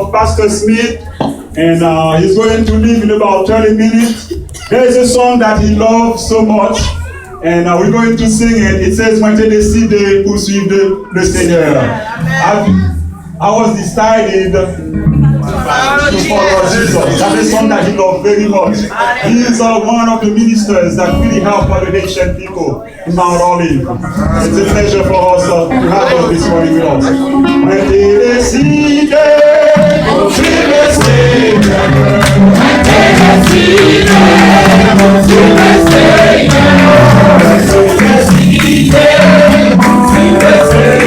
of Pastor Smith, and he's going to leave in about 30 minutes. There is a song that he loves so much, and we're going to sing it. It says, "Maintenant décidé poursuivre le Seigneur." I was decided to follow Jesus. That's a song that he loved very much. He is one of the ministers that really help other Haitian people in Mount Olive. It's a pleasure for us to have us this morning with us. Maintenant décidé poursuivre le Seigneur. Maintenant décidé poursuivre le Seigneur. Maintenant décidé poursuivre le Seigneur.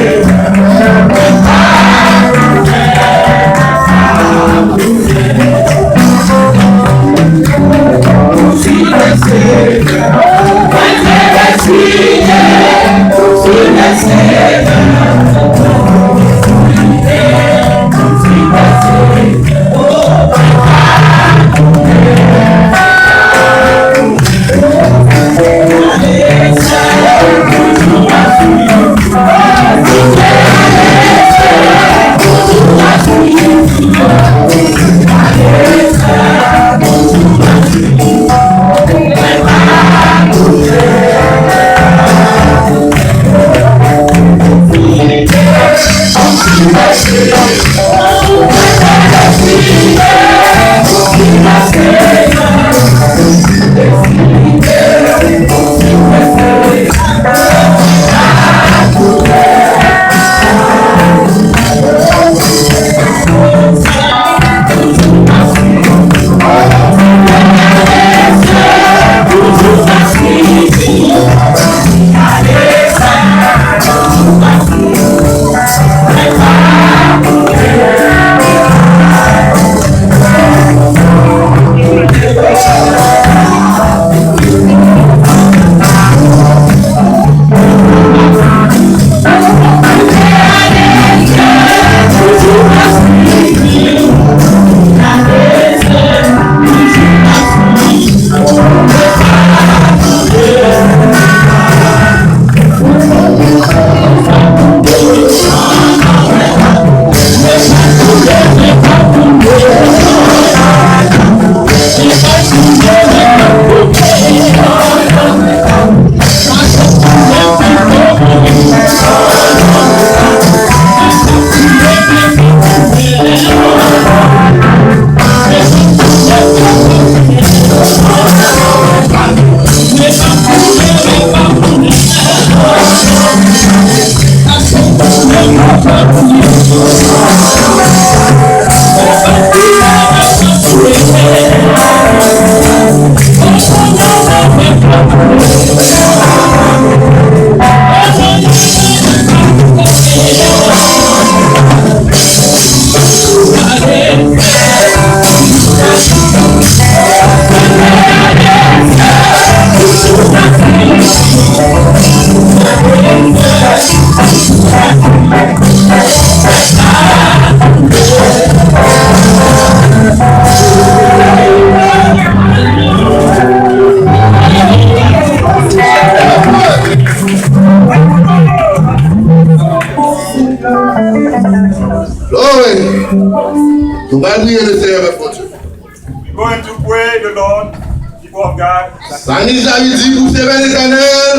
We're going to pray the Lord, people of God. Sanis David pour servir l'Éternel.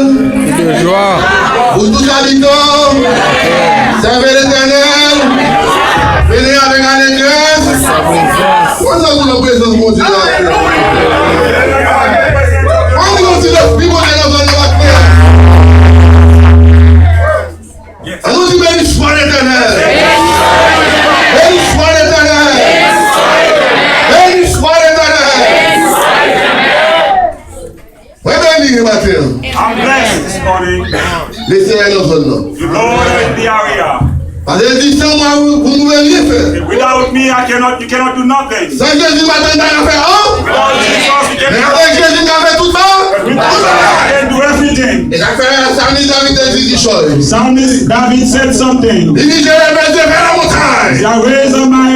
De joie. Pour tous habitants. Servir l'Éternel. Venez avec allégresse. Comment ça vous la présence de Dieu? On continue de vivre dans la on nous dit béni soit l'Éternel. Béni soit l'Éternel. Béni soit l'Éternel. I'm blessed this morning. Laissez-les dans zone là. The Lord is in the area. Parce que dit sans moi vous ne pouvez rien faire. Without me, you cannot do nothing. Sans Jésus m'attend à faire Without Jesus, you mais cannot. avec Jésus on fait tout ça. With Jesus, I can do everything. Et ça fait Sanis David a dit des choses. Psalmist David said something. Il dit je vais mettre vers la montagne. I raise up my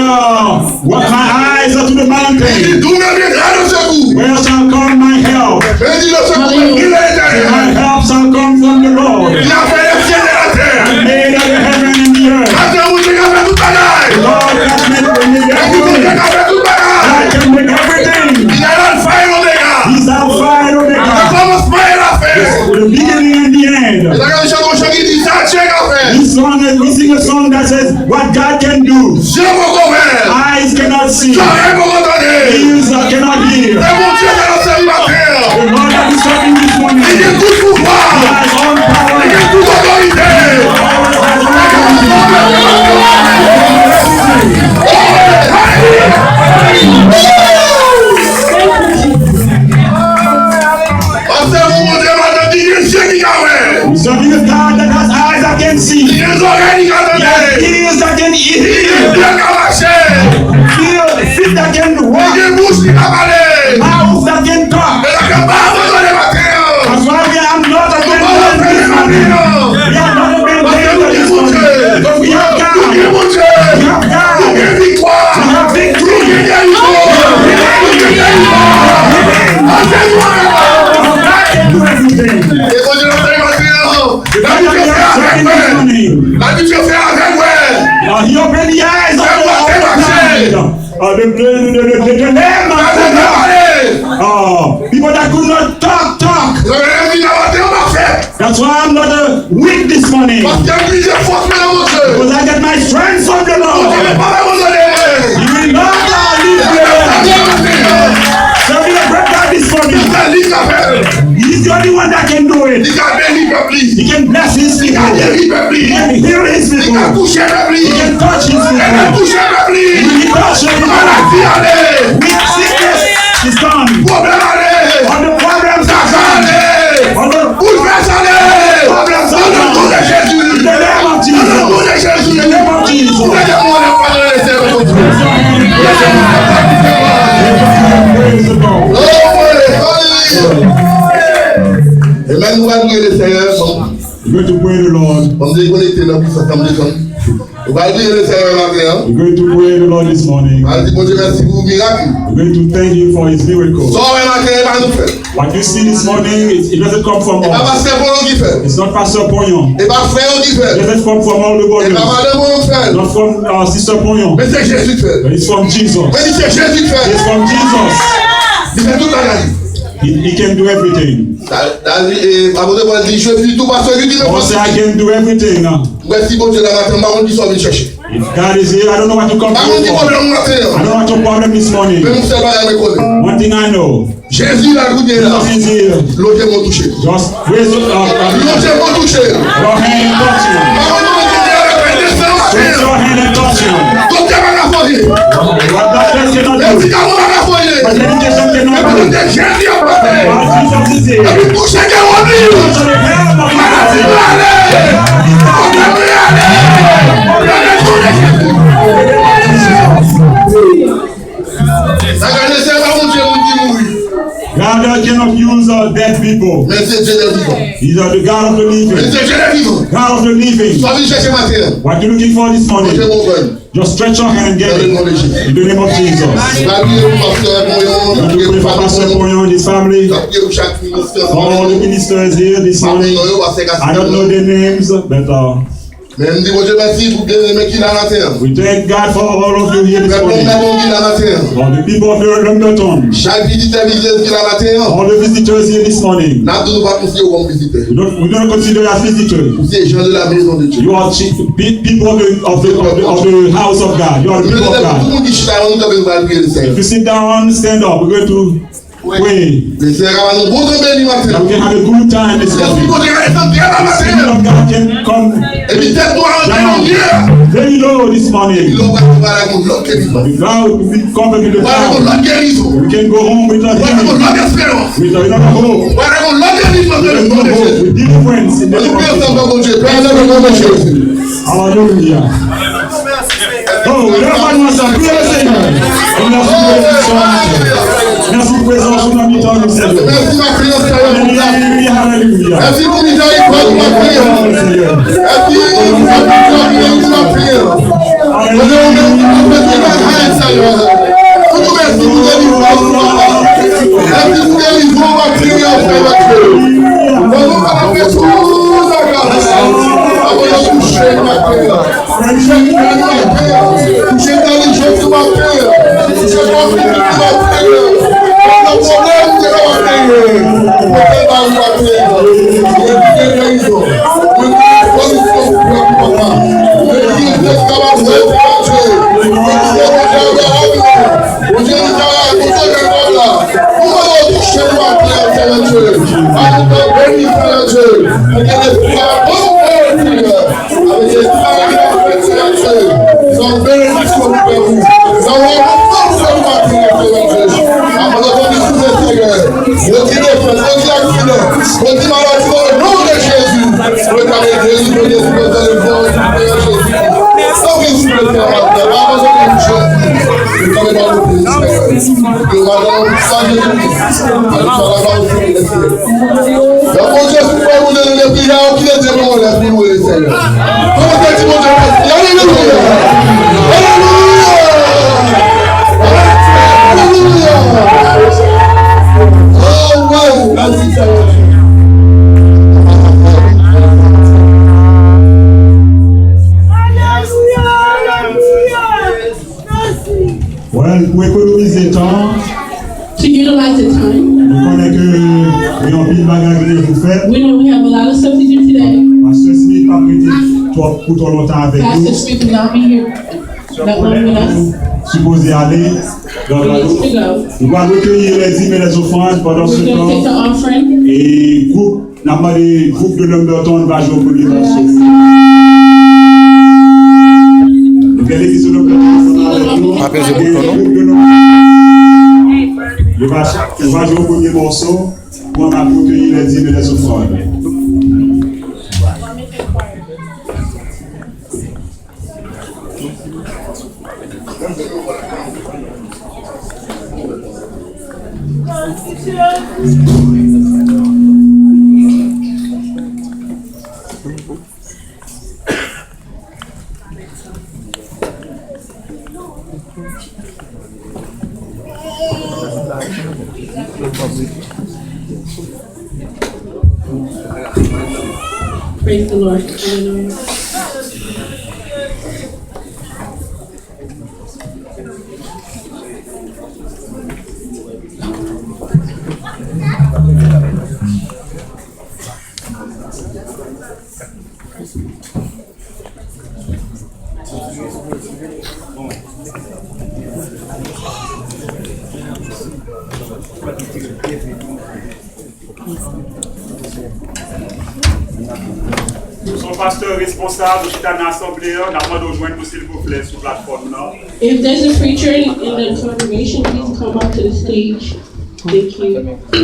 eyes up to the Il dit mountain. d'où me viendra le secours. Where shall come my help? Il dit le secours il est éternel. My help shall come from the Lord. Il a fait les cieux et la terre. He made of the heaven and the earth. Maintenant vous devez faire toute bagaille. The Lord has made the can do. Eyes Eyes cannot see. cannot Ears cannot hear. The Lord that is talking this morning. He has all power. We serve a God that has eyes that can see. He has ears that can hear. Feet that can walk. Mouth that can talk. That's why we are not abandoned this morning. We are not abandoned this morning. But we have God. We have God. We have victory. God can do everything. He opened the eyes of the lamb. People that could not talk. That's why I'm not weak this morning. Because I get my strength from the Lord. He will not leave me. So we are break this morning. He's the only one that can do it. He can bless his people. He can heal his people. He can touch his people. He can touch them. With sickness is gone. All the problems are gone. All the problems are gone. In the name of Jesus. In the name of Jesus. Praise the Lord. Amen. Nous allons prier le Seigneur. We're going to pray the Lord. On est connecté dans cette assemblée. Nous allons prier le Seigneur maintenant. We're going to pray the Lord this morning. On va dire bon Dieu merci pour miracle. We're going to thank Him for His miracle. What you see this morning, it doesn't come from us. It's not Pastor Pognon. It doesn't come from all the bodies. Not from Sister Pognon. But it's from Jesus. It's from Jesus. He can do everything. Also, I can do everything now. If God is here, I don't know what to come for. I don't know what your problem this morning. One thing I know. Jesus is here. Just raise up your hand and touch him. Raise your hand and touch him. What doctors cannot do. What medication cannot do. Jesus is here. Touch the hand of God cannot use dead people. He's the God of the living. God of the living. What are you looking for this morning? Just stretch your hand and get it. In the name of Jesus. You pray for Pastor Pognon and his family. All the ministers here this morning. I don't know their names, but we thank God for all of you here this morning. All the people of London. All the visitors here this morning. We don't consider you as visitors. You are people of the house of God. You are the people of God. If you sit down, stand up. We're going to pray. We can have a good time this morning. The Spirit of God can come down very low this morning. Without being covered with the cloud. We can go home without healing. Without hope. With deliverance in the name of Jesus. Hallelujah. Oh, everyone wants to pray, Seigneur. Merci pour présence sur la mi-temps du Seigneur. Alléluia, alléluia. Merci pour miséricorde de ma prière. Merci pour ma prière. Let's go. Pour économiser le temps, to utilize the time, nous connaissons que nous avons une bagarre pour faire. we know we have a lot of stuff to do today. Pasteur Smith pas prêté pour trop longtemps avec Pastor nous. Smith will not be here that long with us. Supposé aller dans la He needs to route. go. Nous allons recueillir les dîmes et les offrandes pendant ce We're going to take the temps. offering. Et le groupe de Lumberton va jouer au premier morceau. Donc, l'église de Lumberton avec nous. Appelez ce Et le bouton, non? groupe de Lumberton. Il va jouer au premier morceau pour recueillir les dîmes et les offrandes. Praise the Lord. Hallelujah. Son pasteur responsable qui est en assemblée, on a demandé de rejoindre s'il vous plaît sur la plateforme. If there's a preacher in the congregation, please come up to the stage. Thank you.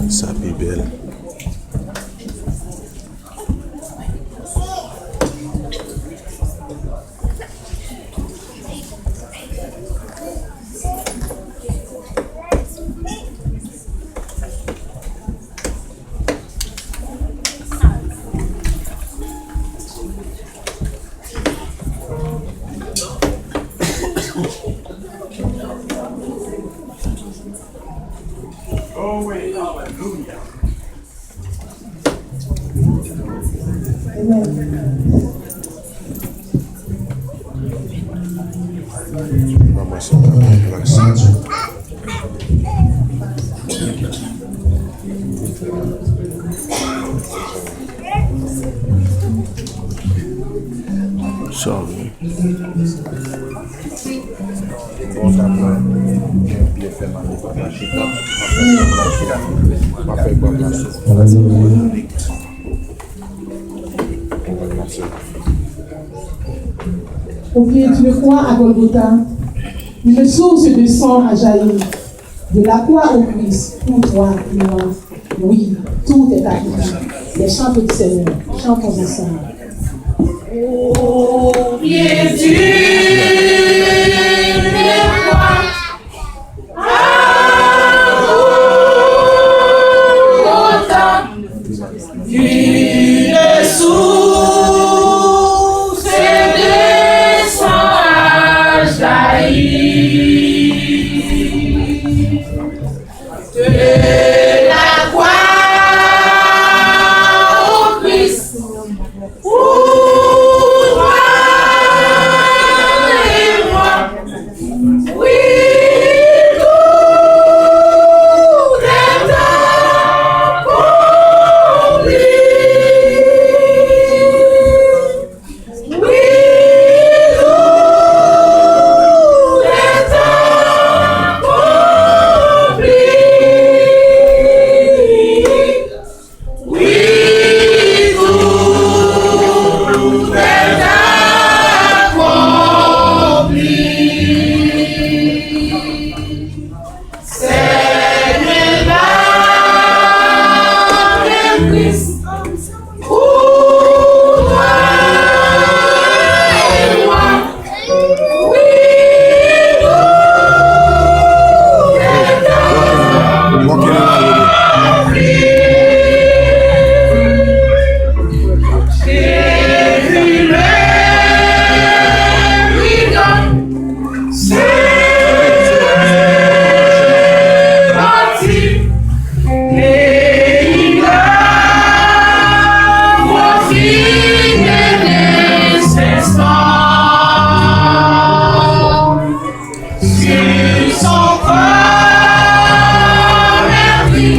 Ça be belle. Oh, wait, hallelujah. Au pied d'une croix à Golgotha, une source de sang a jailli. De la croix au Christ, pour toi et moi. Oui, tout est accompli. Les chants du Seigneur, chantons ensemble. Au pied d'une croix, à Golgotha, une source de sang a jailli. De la croix au Christ, pour toi et moi. Oui, tout est accompli. Oui, tout est accompli. Oui, tout est accompli. Seigneur, Christ, pour toi et moi. Oui, tout est accompli. Jésus le lui donne, c'est parti, et il a profité des instants sur son corps meurtri.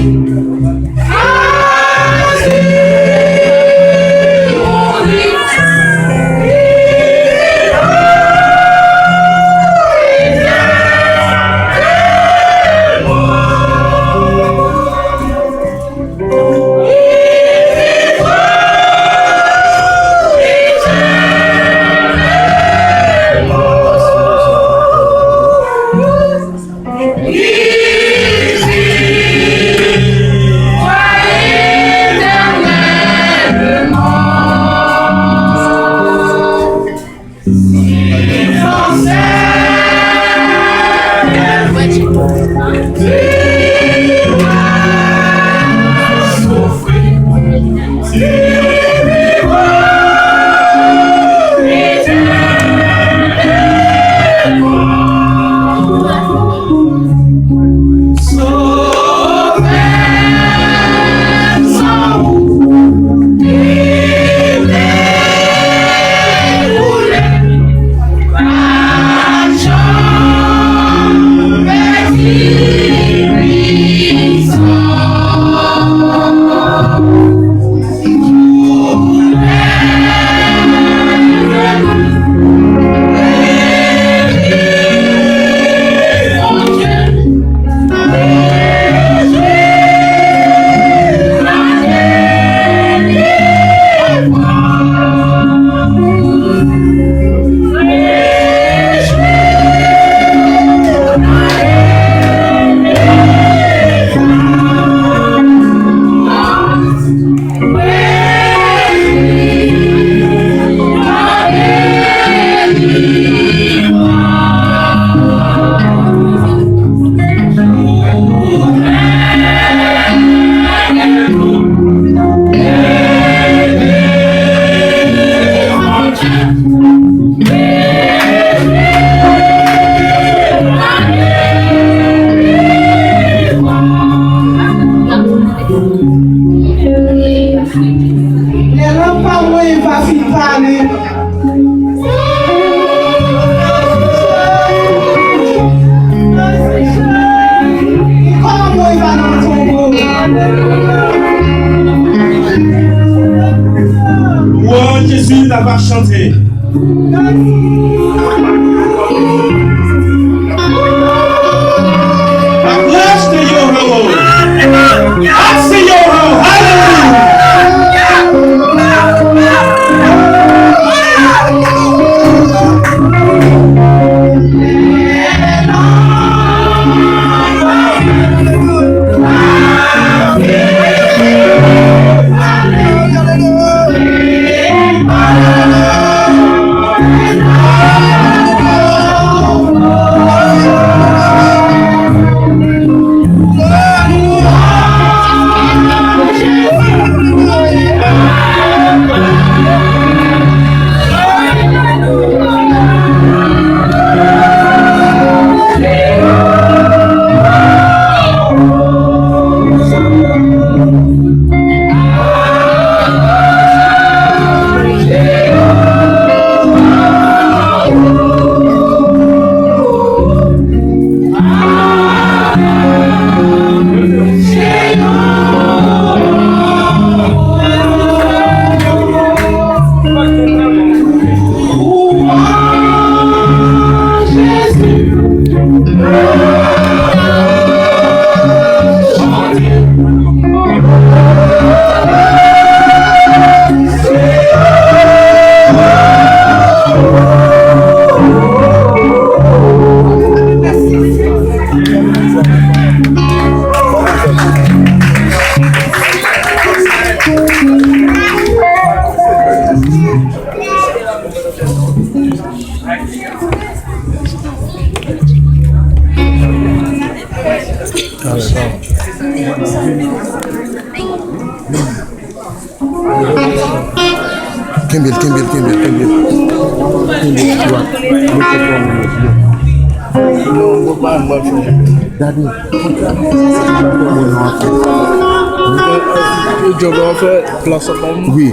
Kimbir. Daddy. Ìjọba fẹ́ place ọ̀pọ̀ mú. Oui.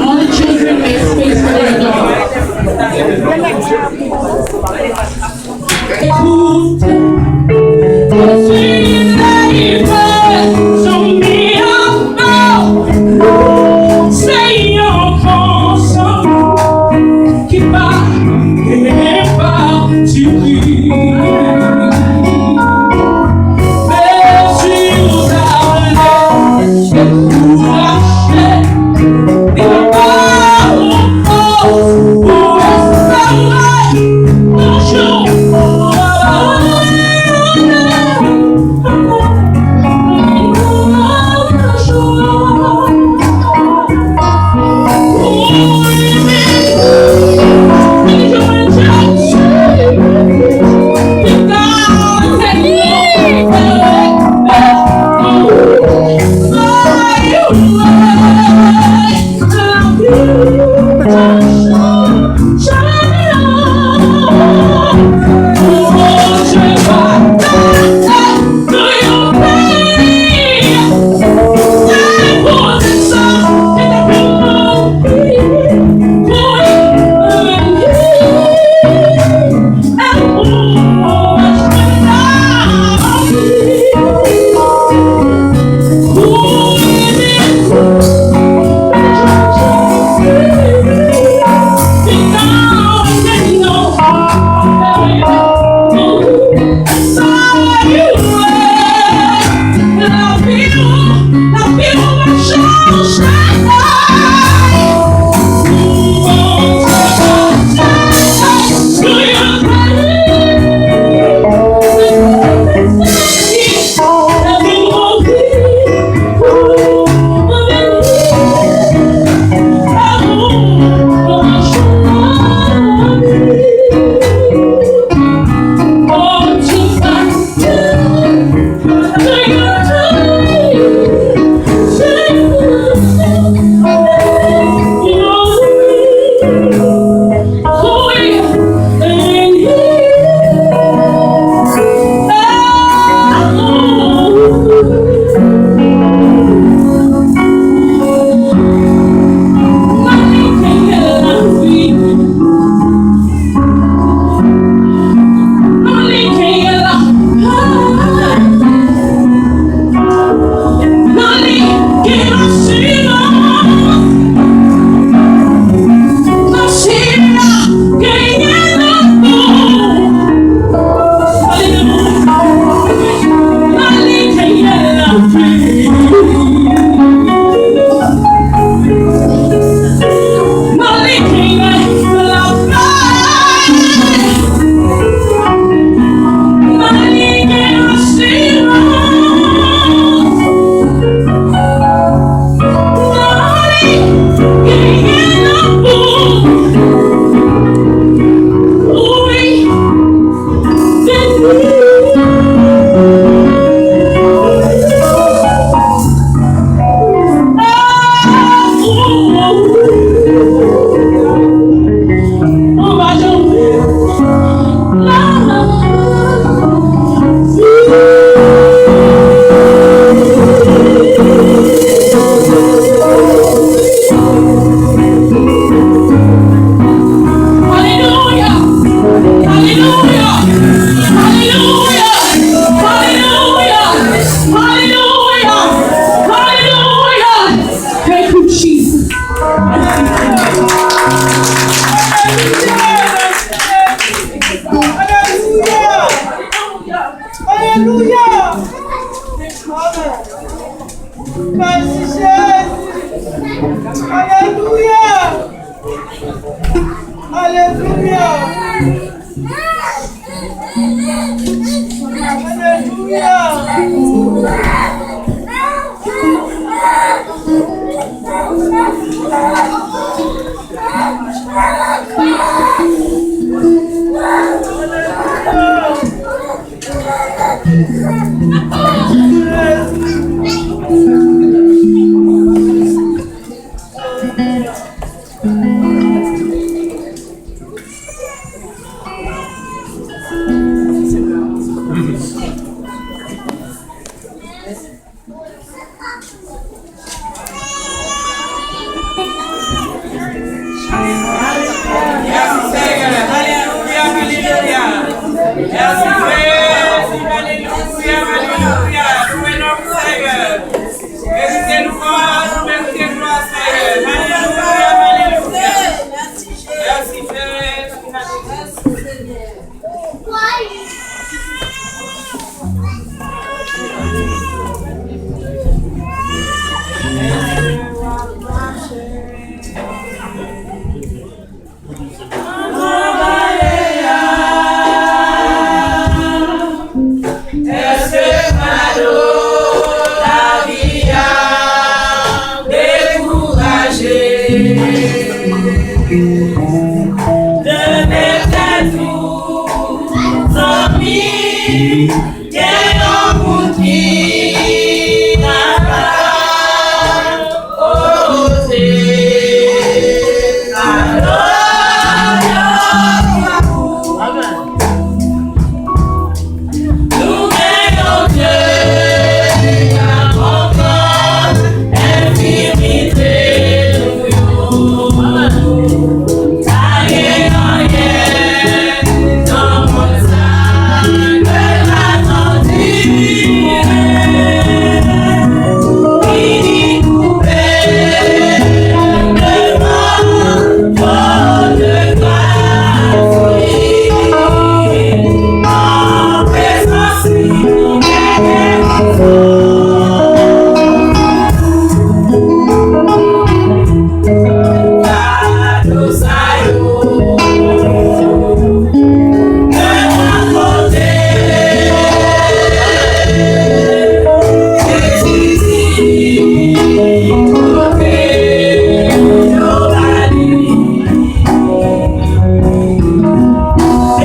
All the children make space for their dog. Oh, Découragé.